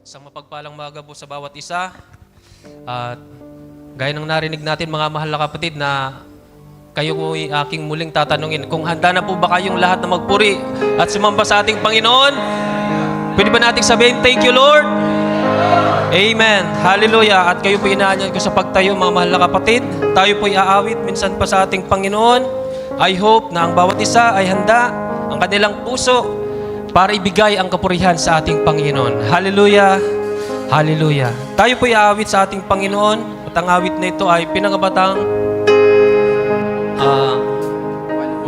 Isang mapagpalang umaga po sa bawat isa. At gaya ng narinig natin mga mahal na kapatid na kayo po'y aking muling tatanungin kung handa na po ba kayong lahat na magpuri at sumamba sa ating Panginoon? Pwede ba nating sabihin, thank you Lord? Amen. Hallelujah. At kayo po inaanyan ko sa pagtayo mga mahal na kapatid. Tayo po'y aawit minsan pa sa ating Panginoon. I hope na ang bawat isa ay handa ang kanilang puso para ibigay ang kapurihan sa ating Panginoon. Hallelujah. Hallelujah. Tayo po'y aawit sa ating Panginoon at ang awit na ito ay pinangabatang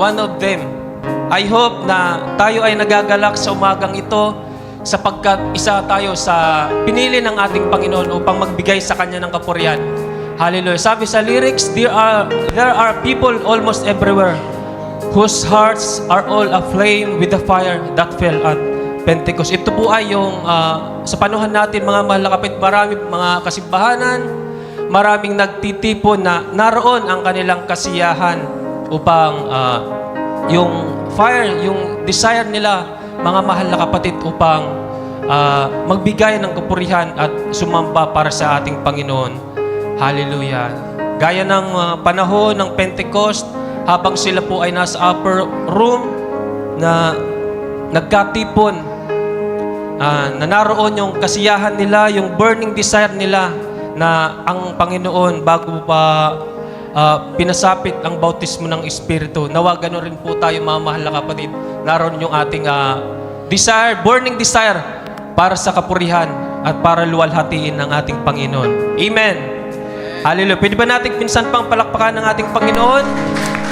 one of them. I hope na tayo ay nagagalak sa umagang ito sapagkat isa tayo sa pinili ng ating Panginoon upang magbigay sa Kanya ng kapurihan. Hallelujah. Sabi sa lyrics, there are people almost everywhere whose hearts are all aflame with the fire that fell at Pentecost. Ito po ay yung sa panuhan natin mga mahal na kapatid, marami mga kasimbahanan, maraming nagtitipon na naroon ang kanilang kasiyahan upang yung fire, yung desire nila, mga mahal na kapatid, upang magbigay ng kapurihan at sumamba para sa ating Panginoon. Hallelujah. Gaya ng panahon ng Pentecost, habang sila po ay nasa upper room na nagkatipon, na naroon yung kasiyahan nila, yung burning desire nila na ang Panginoon bago pa pinasapit ang bautismo ng Espiritu. Nawa gano'n rin po tayo mga mahal na kapatid. Naroon yung ating desire, burning desire para sa kapurihan at para luwalhatiin ng ating Panginoon. Amen. Hallelujah. Pwede ba natin minsan pang palakpakan ng ating Panginoon?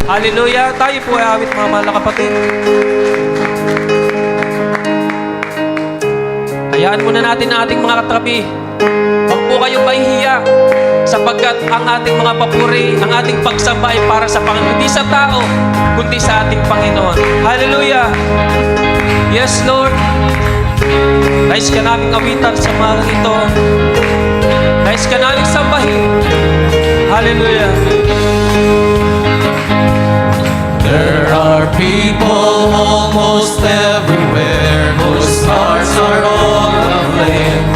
Hallelujah. Tayo po ay awit mga mahal na kapatid. Hayaan muna natin ang ating mga katabi. Huwag po kayong mahihiya sapagkat ang ating mga papuri, ang ating pagsamba ay para sa Panginoon. Hindi sa tao, kundi sa ating Panginoon. Hallelujah. Yes, Lord. Nais ka naming awitan sa mga ito. Nais ka naming sambahin. Hallelujah. There are people almost everywhere whose hearts are all aflame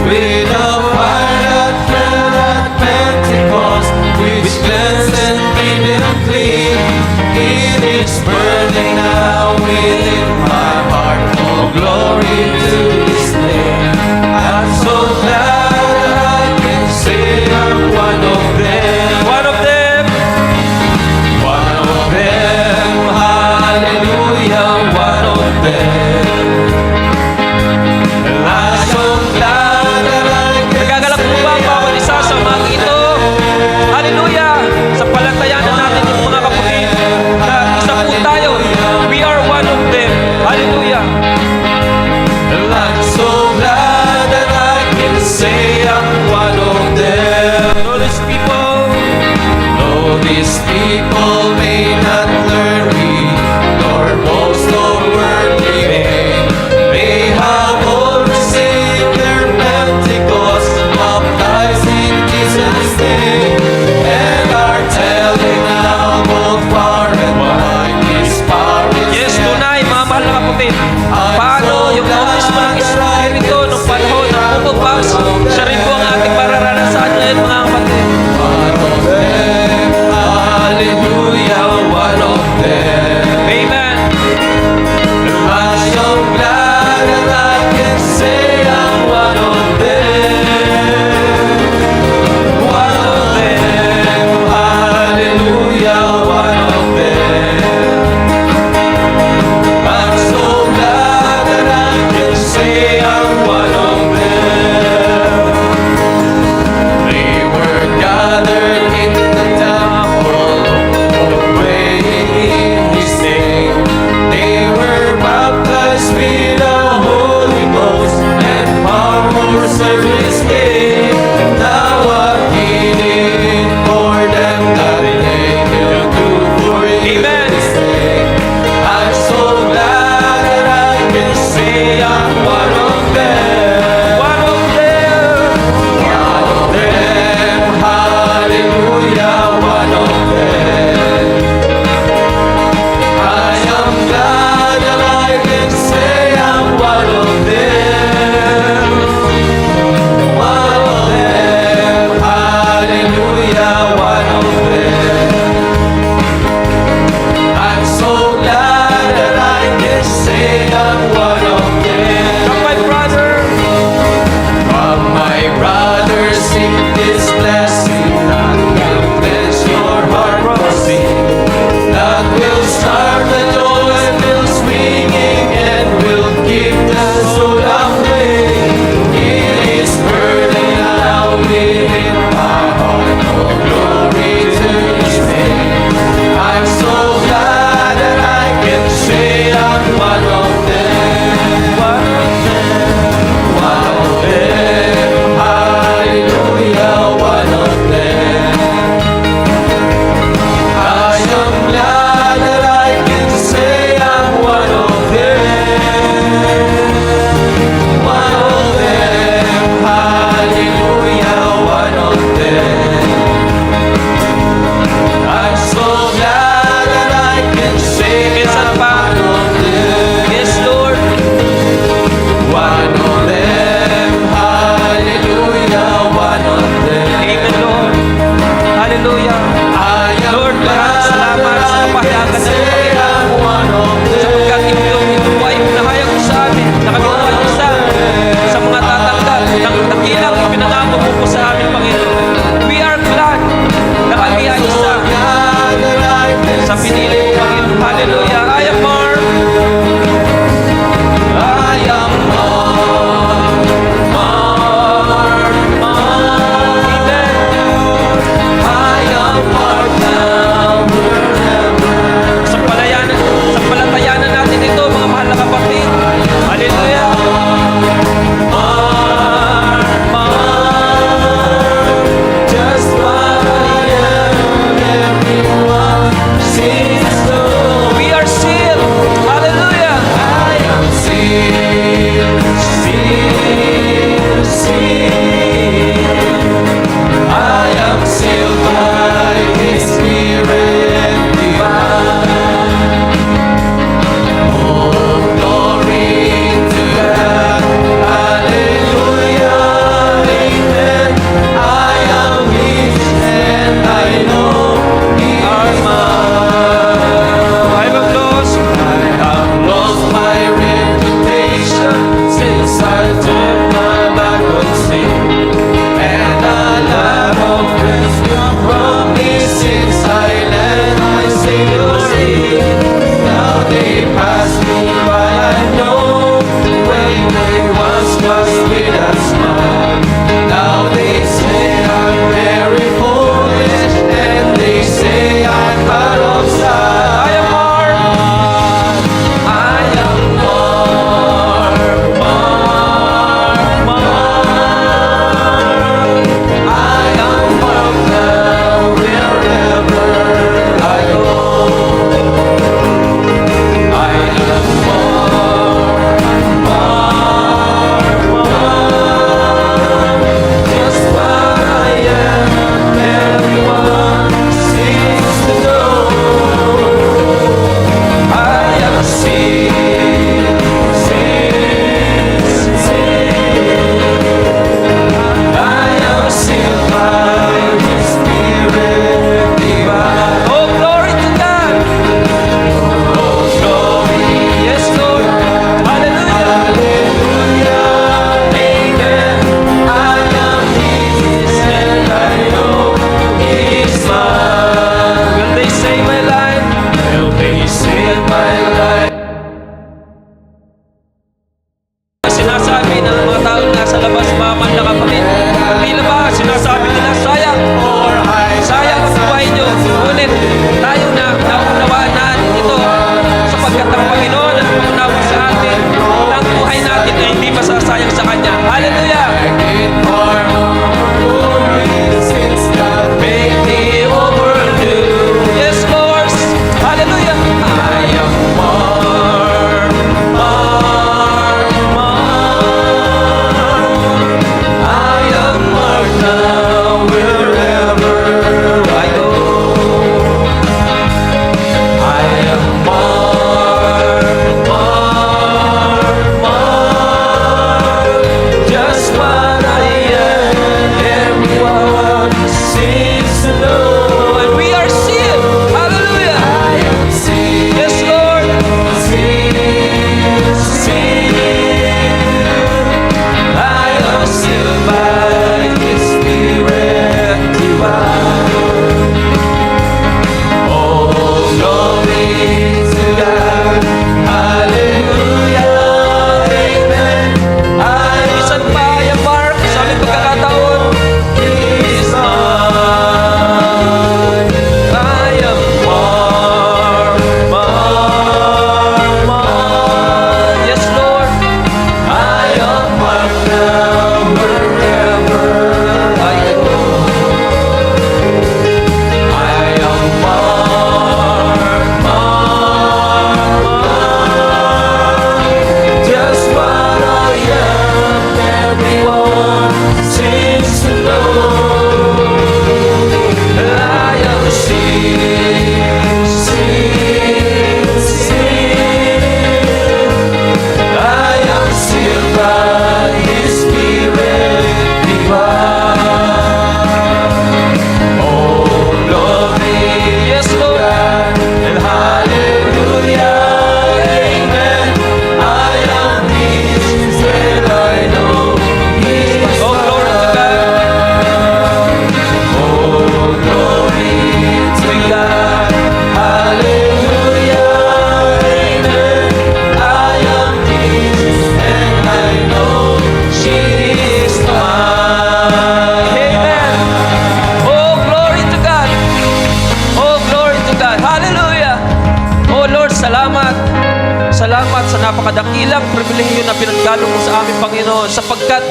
with a fire that fell at Pentecost, which cleansed and made them clean. It is burning now within my heart. Oh, glory to His name. I'm so glad that I can say I'm one of them. One of them. One of them, hallelujah, one of them. And I'm so glad that I can Nagagalak po ba ang bawat isa sa mga ito? Hallelujah! Sa palantayanan natin yung mga kapatid na isa po tayo. We are one of them. Hallelujah! And I'm so glad that I can say I'm one of them. All these people, Though these people may not learn me, nor boast of worldly gain, they have all received their Pentecost, baptized in Jesus' name, and are telling now both far and wide His power is yes, there. tunay, mga mahal na kapatid. Paano yung bautismo ng Espiritu nung panahon na bumabas? Siya rin po ang ating mararanasan ngayon, mga kapatid. One of them, hallelujah, one of them. Amen. I'm so glad that I can say I'm one of them. One of them, hallelujah, one of them. I'm so glad that I can say I'm one of them. They were gathered in the temple, praying in His name. They were baptized with the Holy Ghost, and power service came. Now I'm healing for them that they will do for Amen. His name. I'm so glad that I can say I'm one of them. One of them. One of them, hallelujah, one of them. I am glad that I can say I'm one of them.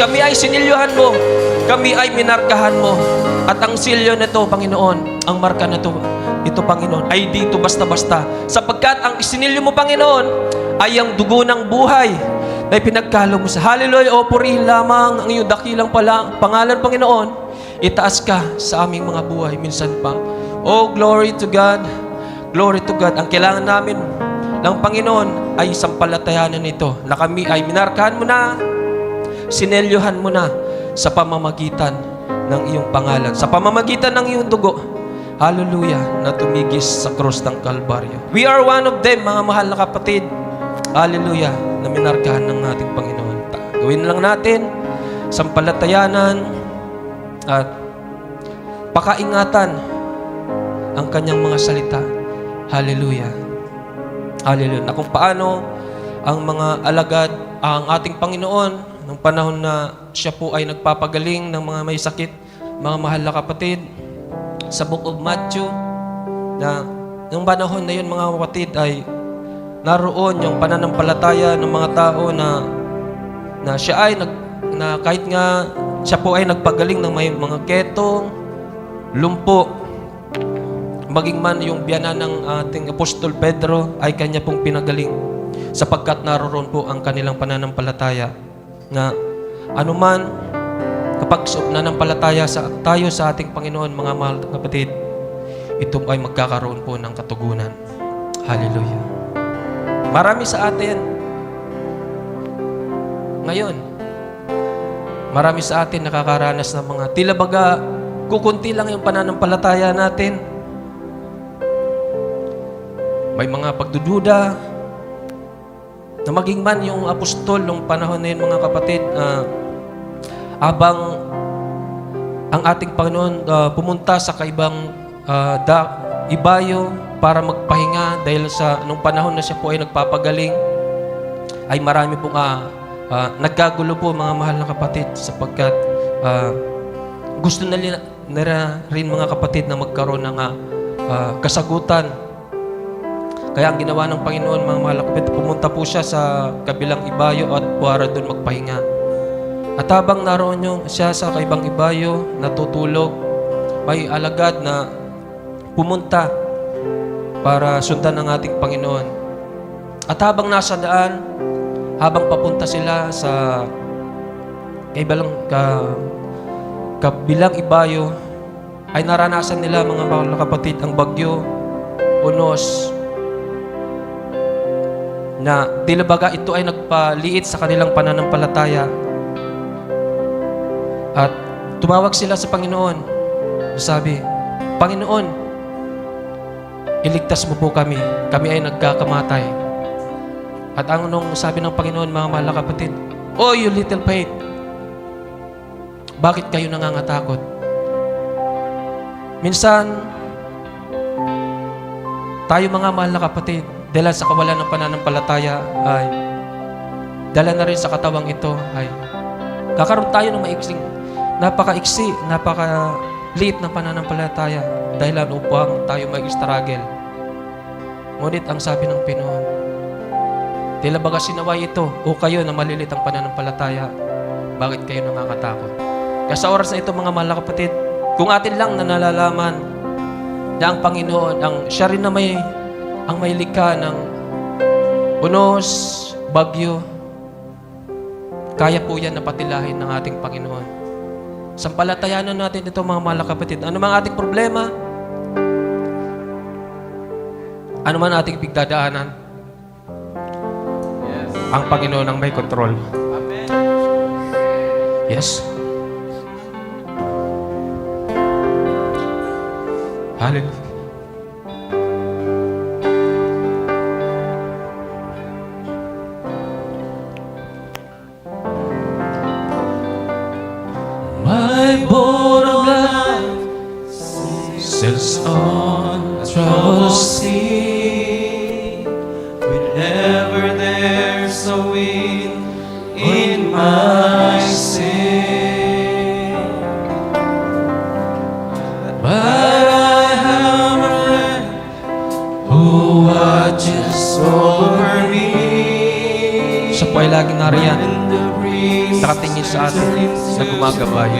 kami ay sinilyohan mo. Kami ay minarkahan mo. At ang silyo nito, Panginoon, ang marka na ito, Panginoon, ay dito basta-basta. Sapagkat ang isinilyo mo, Panginoon, ay ang dugo ng buhay na pinagkalo mo sa hallelujah. O purihin lamang ang iyong dakilang pangalan, Panginoon. Itaas ka sa aming mga buhay minsan pa. Oh, glory to God. Glory to God. Ang kailangan namin ng Panginoon ay sampalatayanan nito na kami ay minarkahan mo na, sinelyohan mo na sa pamamagitan ng iyong pangalan, sa pamamagitan ng iyong dugo. Hallelujah, na tumigis sa krus ng Kalbaryo. We are one of them, mga mahal na kapatid. Hallelujah, na minarkahan ng ating Panginoon. Gawin lang natin, sampalatayanan at pakaingatan ang kanyang mga salita. Hallelujah. Hallelujah. Na kung paano ang mga alagad, ang ating Panginoon, nung panahon na siya po ay nagpapagaling ng mga may sakit, mga mahal na kapatid, sa Book of Matthew, na nung panahon na yun, mga kapatid, ay naroon yung pananampalataya ng mga tao na siya ay na kahit nga siya po ay nagpagaling ng may mga ketong, lumpo, maging man yung biyanan ng ating Apostol Pedro ay kanya pong pinagaling sapagkat naroon po ang kanilang pananampalataya na anuman kapag nananampalataya tayo sa ating Panginoon, mga mahal na kapatid, ito ay magkakaroon po ng katugunan. Hallelujah. Marami sa atin ngayon, marami sa atin nakakaranas ng mga tila baga kukunti lang yung pananampalataya natin. May mga pagdududa na maging man yung apostol nung panahon na yun, mga kapatid, habang ang ating Panginoon pumunta sa kaibang ibayo para magpahinga dahil sa nung panahon na siya po ay nagpapagaling, ay marami pong nagkagulo po, mga mahal na kapatid, sapagkat gusto na rin mga kapatid na magkaroon ng kasagutan. Kaya ang ginawa ng Panginoon, mga mahal na kapatid, pumunta po siya sa kabilang ibayo at para doon magpahinga. At habang naroon siya sa kaibang ibayo, natutulog, may alagad na pumunta para sundan ng ating Panginoon. At habang nasa daan, habang papunta sila sa kabilang ibayo, ay naranasan nila, mga mahal na kapatid, ang bagyo, unos, na tila baga ito ay nagpaliit sa kanilang pananampalataya. At tumawag sila sa Panginoon. Sabi, Panginoon, iligtas mo po kami. Kami ay nagkakamatay. At anong sabi ng Panginoon, mga mahal na kapatid? Oh, you little faith. Bakit kayo nangangatakot? Minsan, tayo mga mahal na kapatid, dahil sa kawalan ng pananampalataya ay dala na rin sa katawang ito ay kakaroon tayo ng napaka-iksi, napaka-liit na pananampalataya dahil upang tayo mag-struggle. Ngunit ang sabi ng Pinoon, tila baga sinaway ito, o kayo na malilit ang pananampalataya, bakit kayo nangangatakot? Kaya sa oras na ito, mga mahal na kapatid, kung atin lang na nalalaman na ang Panginoon, siya rin na ang may likha ng unos, bagyo, kaya po yan na patilahin ng ating Panginoon. Sampalatayanan natin ito, mga mahal na kapatid. Ano mang ating problema, ano man ating pigdadaanan, yes, ang Panginoon ang may kontrol. Amen. Yes. Hallelujah. My boat of life sails on a troubled sea. Whenever there's a wind in my sail, but I have a friend who watches over me. Siya po ay laging nariyan. And the breeze nakatingin sa atin na gumagabay.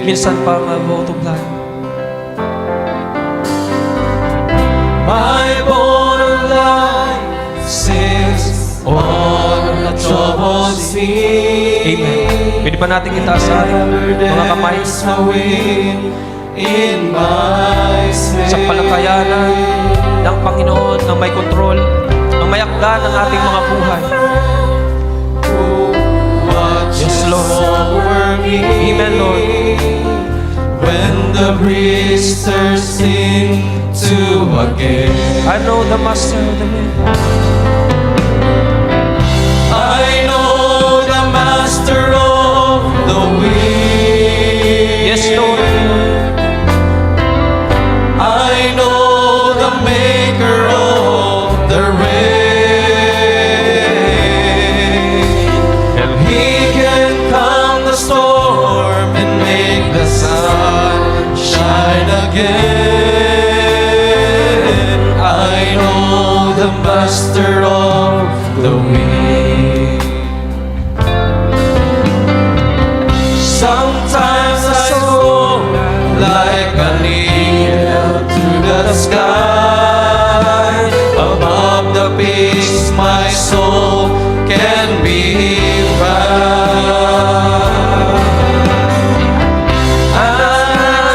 Minsan pa mabutublan. My born life sings on the troubled sea. Amen. Pwede pa natin itaas sa ating mga kamay In my sa palakayanan ng Panginoon ang may kontrol, ang may akda ng ating mga buhay. Yes, Lord. Amen, Lord. When the breezes sing to again, I know the Master of the wind. I know the Master of the wind. Yes, Lord. I know the Maker of the rain, and He can calm the storm and make the sun shine again. I know the Master of the wind. Sometimes I soar like an eagle to the sky. Above the peaks my soul can be found. An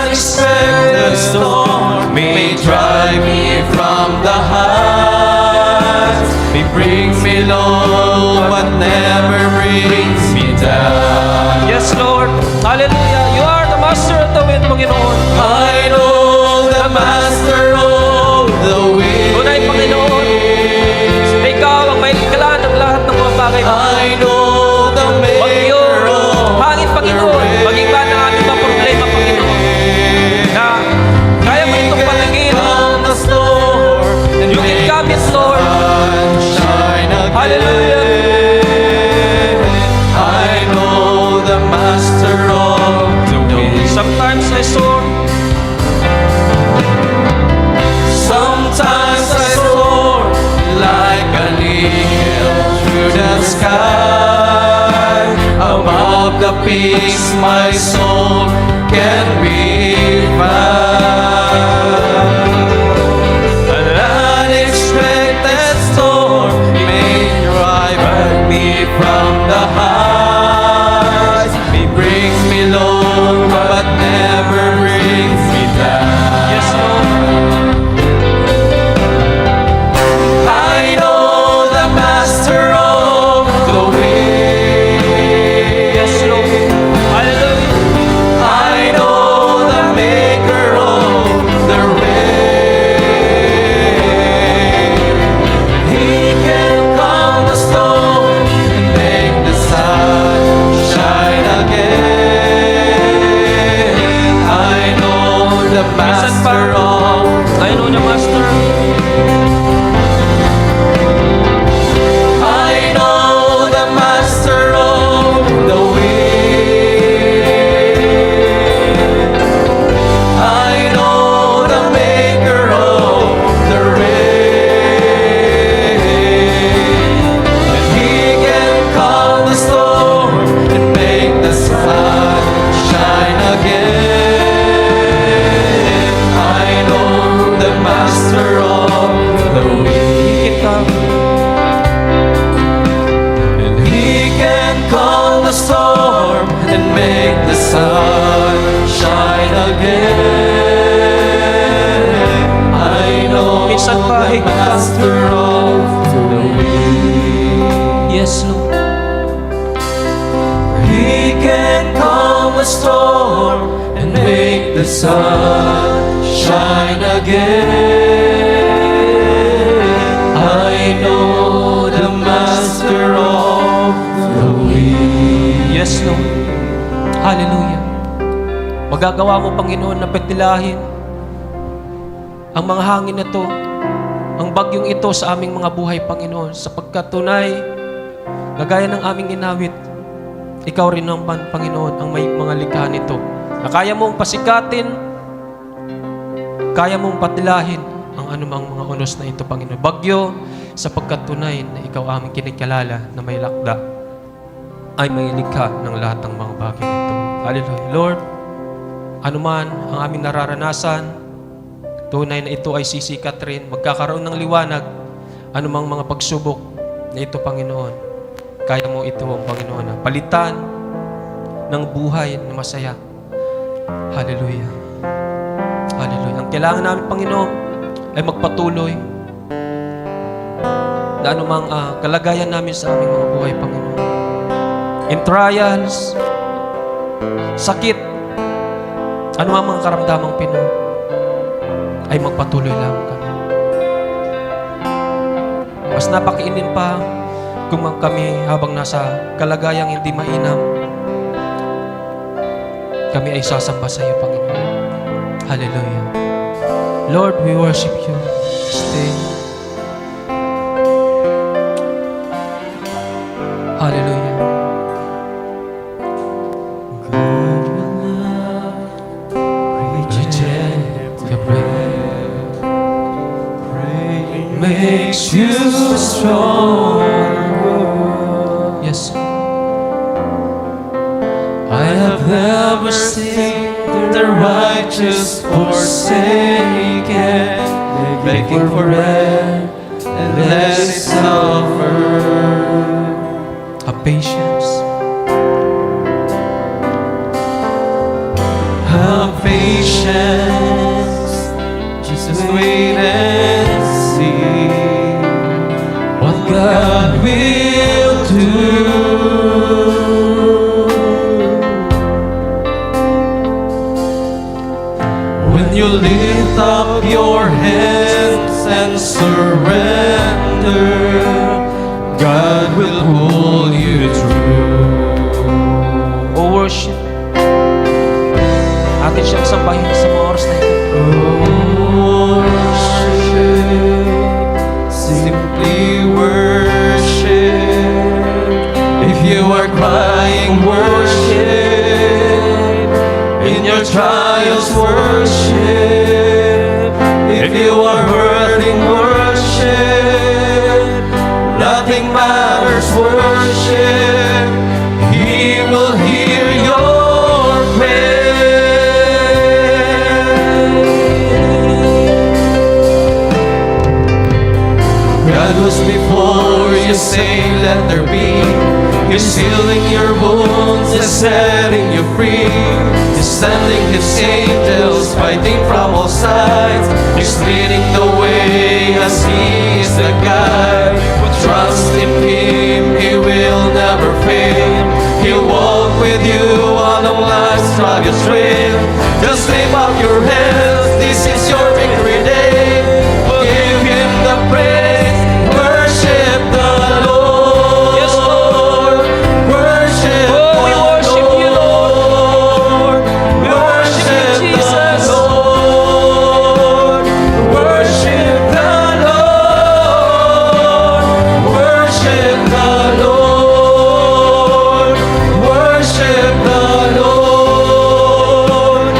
unexpected storm may drive me from the heights, may bring me low but never brings me down. Yes, Lord. Hallelujah. You are the Master of the wind, Panginoon. I know the Master of the wind. Tunay, Panginoon, na Ikaw ang may likala ng lahat ng mga bagay. I know the Bagyo, Maker of hangin, the Panginoon, rain. maging ba ng ating mga problema, Panginoon, na kaya mo itong patigil. Calm the storm and You can make calm the it, Lord. sun shine again. Hallelujah. I know the Master of the wind. Sometimes I soar, Sometimes I soar like an eagle through the sky. Above the peaks my soul can be found. An unexpected storm may drive me from the heights, may bring me low but never brings me down. yes, Lord. I know the Master of the wind. Yes, Lord. Hallelujah. I know the Maker of the rain. He can calm the storm and make the sun shine again. I know the Minsan pa, Master of I know the Master. I know the Master of the wind. I know the Maker of the rain. And He can calm the storm and make the sun shine again. I know the Master of the wind. Ikaw. And He can calm the storm and make the sun shine again. I know Minsan pa, the ikaw. Master of the wind. Yes, Lord. He can calm the storm and make the sun shine again. I know the Master of the wind. Yes, Lord. Hallelujah. Magagawa mo, Panginoon, na petilahin ang mga hangin na to, ang bagyong ito sa aming mga buhay, Panginoon, sapagkat tunay, gagaya ng aming inawit, Ikaw rin naman, Panginoon, ang may mga likha nito, na kaya mong pasikatin, kaya mong patilahin ang anumang mga unos na ito, Panginoon. Bagyo, sapagkat tunay na Ikaw aming kinikilala na may lakda. ay may likha ng lahat ng mga bagay nito. Hallelujah. Lord, anuman ang aming nararanasan, tunay na ito ay sisikat rin, magkakaroon ng liwanag, anumang mga pagsubok na ito, Panginoon. Kaya mo ito, ang Panginoon, na palitan ng buhay na masaya. Hallelujah. Hallelujah. Ang kailangan namin, Panginoon, ay magpatuloy na anumang kalagayan namin sa aming mga buhay, Panginoon. In trials, sakit, anumang mga karamdamang Pinoy, ay magpatuloy lang kami. Mas napakiinin pa kung kami habang nasa kalagayang hindi mainam, kami ay sasamba sa iyo, Panginoon. Hallelujah. Lord, we worship you this day. Hallelujah. God will not reject your prayer. Praying makes you strong. Yes. I have never seen the righteous forsaken, begging for bread and less suffer. Have patience. Have patience, just wait and see what God will do. When you lift up your hands and surrender, God will pull you through. O worship. Atin siyang sambahin sa mga oras na ito. Worship, simply worship. If you are crying, worship. In your trials, worship. If you are hurting, worship. Nothing matters, worship. He will hear your prayer. God was before you say, let there be. He's healing your wounds, He's setting you free. He's sending His angels, fighting from all sides. He's leading the way as He is the guide. Who trust in Him, He will never fail. He'll walk with you along life's rugged trail. Just lift up your hands, this is your victory day. Give Him the praise, worship the Lord. Yes, Lord. Worship Oh, we the worship you, Lord. Worship you, Jesus. the Lord. Worship the Lord. Worship the Lord. Worship the Lord.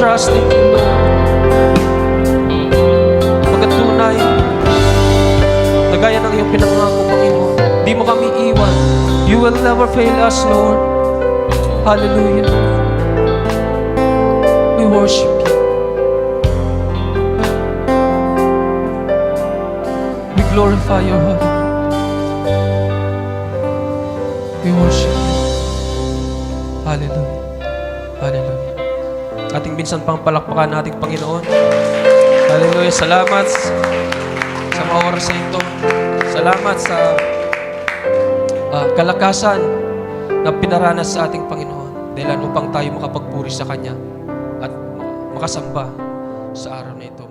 trusting you, Lord. Pagkat tunay, na gaya ng iyong pinangako, Panginoon, di mo kami iwan. You will never fail us, Lord. Hallelujah. We worship you. We glorify your holy name. We worship you. Hallelujah. Hallelujah. Ating minsan pang palakpakan nating Panginoon. Hallelujah. Salamat sa mga oras na ito. Salamat sa kalakasan na pinaranas sa ating Panginoon. Dahilan upang tayo makapagpuri sa Kanya at makasamba sa araw na ito.